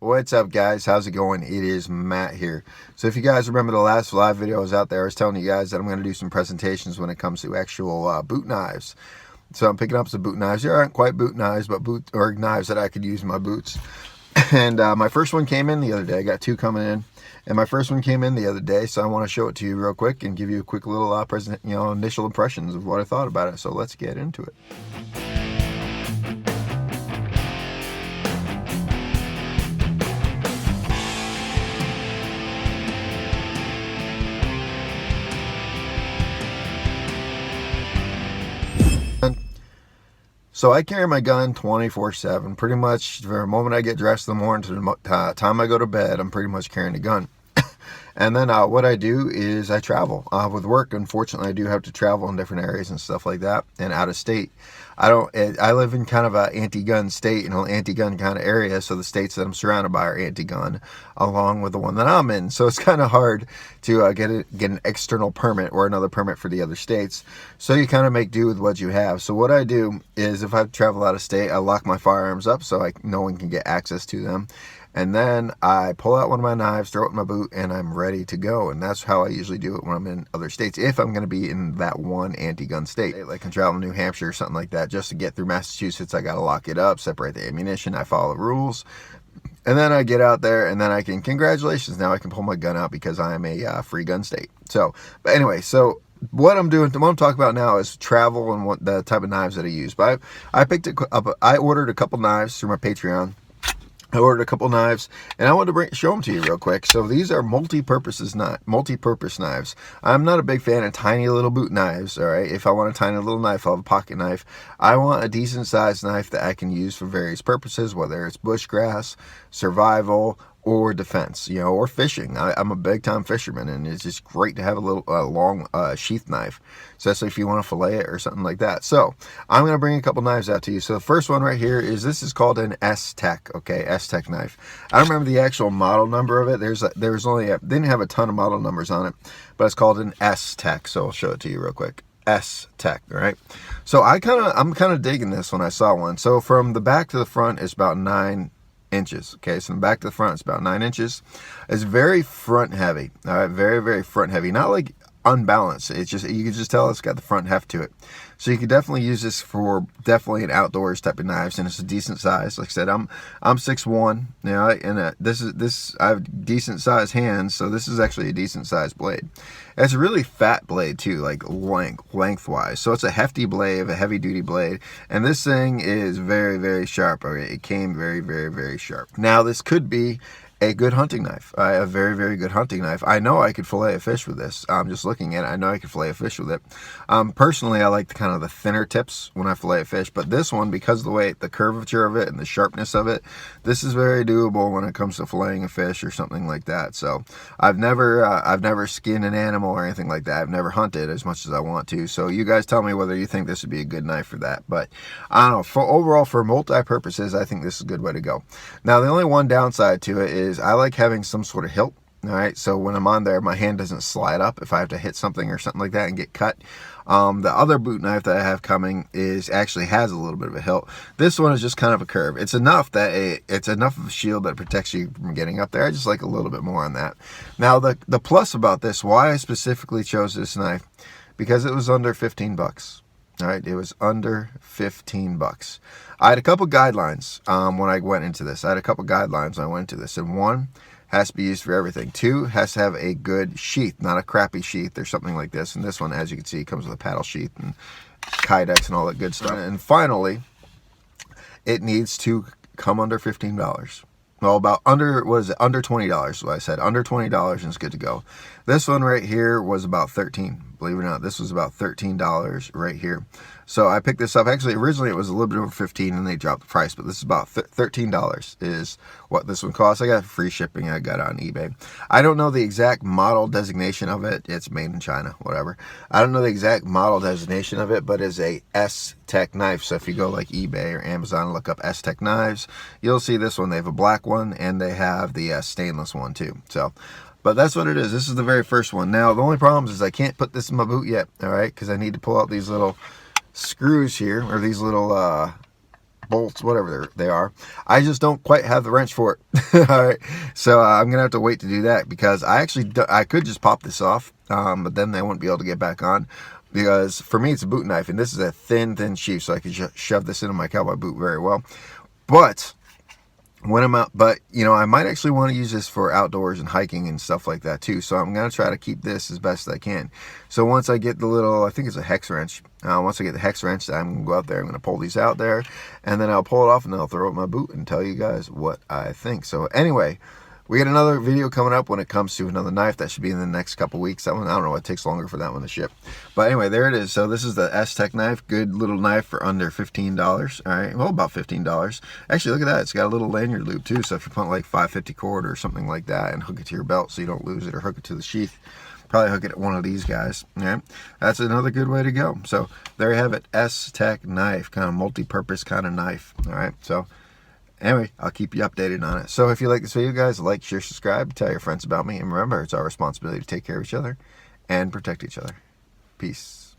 What's up, guys? How's it going? It is Matt here. So if you guys remember the last live video I was out there, I was telling you guys that I'm going to do some presentations when it comes to actual boot knives. So I'm picking up some boot knives. They aren't quite boot knives, but knives that I could use in my boots. And my first one came in the other day. I got two coming in, and my first one came in the other day. So I want to show it to you real quick and give you a quick little initial impressions of what I thought about it. So let's get into it. So I carry my gun 24/7, pretty much from the moment I get dressed in the morning to the time I go to bed. I'm pretty much carrying a gun. And then what I do is I travel with work. Unfortunately, I do have to travel in different areas and stuff like that, and out of state. I live in kind of an anti-gun state, anti-gun kind of area. So the states that I'm surrounded by are anti-gun, along with the one that I'm in. So it's kind of hard to get an external permit or another permit for the other states. So you kind of make do with what you have. So what I do is, if I travel out of state, I lock my firearms up so no one can get access to them. And then I pull out one of my knives, throw it in my boot, and I'm ready to go. And that's how I usually do it when I'm in other states, if I'm going to be in that one anti-gun state. Like I'm traveling to New Hampshire or something like that, just to get through Massachusetts, I got to lock it up, separate the ammunition, I follow the rules. And then I get out there, and then I can, congratulations, now I can pull my gun out because I am a free gun state. So, but anyway, so what I'm talking about now is travel and what the type of knives that I use. But I ordered a couple knives through my Patreon. I ordered a couple knives, and I wanted to show them to you real quick. So these are multi-purpose knives. I'm not a big fan of tiny little boot knives, all right? If I want a tiny little knife, I'll have a pocket knife. I want a decent-sized knife that I can use for various purposes, whether it's bushcraft, survival, or defense, or fishing. I'm a big-time fisherman, and it's just great to have a little long sheath knife, especially if you want to fillet it or something like that. So I'm going to bring a couple knives out to you. So the first one right here this is called an S-Tec, okay, S-Tec knife. I don't remember the actual model number of it. Didn't have a ton of model numbers on it, but it's called an S-Tec. So I'll show it to you real quick. S-Tec, all right? So I'm kind of digging this when I saw one. So from the back to the front is about 9 inches. Okay, so from the back to the front, it's about 9 inches. It's very front heavy. All right, very, very front heavy. Not like unbalanced. It's just, you can just tell it's got the front heft to it. So you can definitely use this for definitely an outdoors type of knives, and it's a decent size. Like I said, I'm 6'1", and I have decent sized hands, so this is actually a decent sized blade. It's a really fat blade too, like lengthwise. So it's a hefty blade, a heavy duty blade, and this thing is very, very sharp. Okay, it came very, very, very sharp. Now this could be a good hunting knife, a very, very good hunting knife. I know I could fillet a fish with this. I'm just looking at it. I know I could fillet a fish with it. Personally, I like the thinner tips when I fillet a fish, but this one, because of the curvature of it and the sharpness of it, this is very doable when it comes to filleting a fish or something like that. So I've never skinned an animal or anything like that. I've never hunted as much as I want to. So you guys tell me whether you think this would be a good knife for that. But I don't know. Overall, for multi-purposes, I think this is a good way to go. Now, the only one downside to it is I like having some sort of hilt. All right, so when I'm on there, my hand doesn't slide up if I have to hit something or something like that and get cut. The other boot knife that I have coming actually has a little bit of a hilt. This one is just kind of a curve. It's enough of a shield that protects you from getting up there. I just like a little bit more on that. Now the plus about this, why I specifically chose this knife, because it was under 15 bucks. All right, it was under 15 bucks. I had a couple guidelines when I went into this. And one, has to be used for everything. 2, has to have a good sheath, not a crappy sheath or something like this. And this one, as you can see, comes with a paddle sheath and kydex and all that good stuff. And finally, it needs to come under $15. Well, under $20, so I said under $20 and it's good to go. This one right here was about $13. Believe it or not, this was about $13 right here. So I picked this up. Actually, originally it was a little bit over $15 and they dropped the price, but this is about $13 is what this one costs. I got free shipping. I got it on eBay. I don't know the exact model designation of it. It's made in China, whatever. I don't know the exact model designation of it, but it's a S-Tec knife. So if you go like eBay or Amazon and look up S-Tec knives, you'll see this one. They have a black one and they have the stainless one too. So, but that's what it is. This is the very first one. Now, the only problem is I can't put this in my boot yet, all right, because I need to pull out these little screws here, or these little bolts, whatever they are. I just don't quite have the wrench for it. All right, so I'm gonna have to wait to do that, because I could just pop this off, but then they won't be able to get back on, because for me it's a boot knife, and this is a thin sheath, so I can shove this into my cowboy boot very well. But when I'm out, I might actually want to use this for outdoors and hiking and stuff like that too. So I'm going to try to keep this as best I can. So once I get the little, I think it's a hex wrench. Once I get the hex wrench, I'm going to go out there. I'm going to pull these out there, and then I'll pull it off, and I'll throw it in my boot and tell you guys what I think. So anyway, we got another video coming up when it comes to another knife. That should be in the next couple weeks. That one, I don't know, it takes longer for that one to ship. But anyway, there it is. So this is the S-Tec knife. Good little knife for under $15. All right, well, about $15. Actually, look at that. It's got a little lanyard loop too. So if you put like 550 cord or something like that and hook it to your belt so you don't lose it, or hook it to the sheath, probably hook it at one of these guys. All right, that's another good way to go. So there you have it. S-Tec knife, kind of multi-purpose kind of knife. All right, so anyway, I'll keep you updated on it. So if you like this video, guys, like, share, subscribe, tell your friends about me, and remember, it's our responsibility to take care of each other and protect each other. Peace.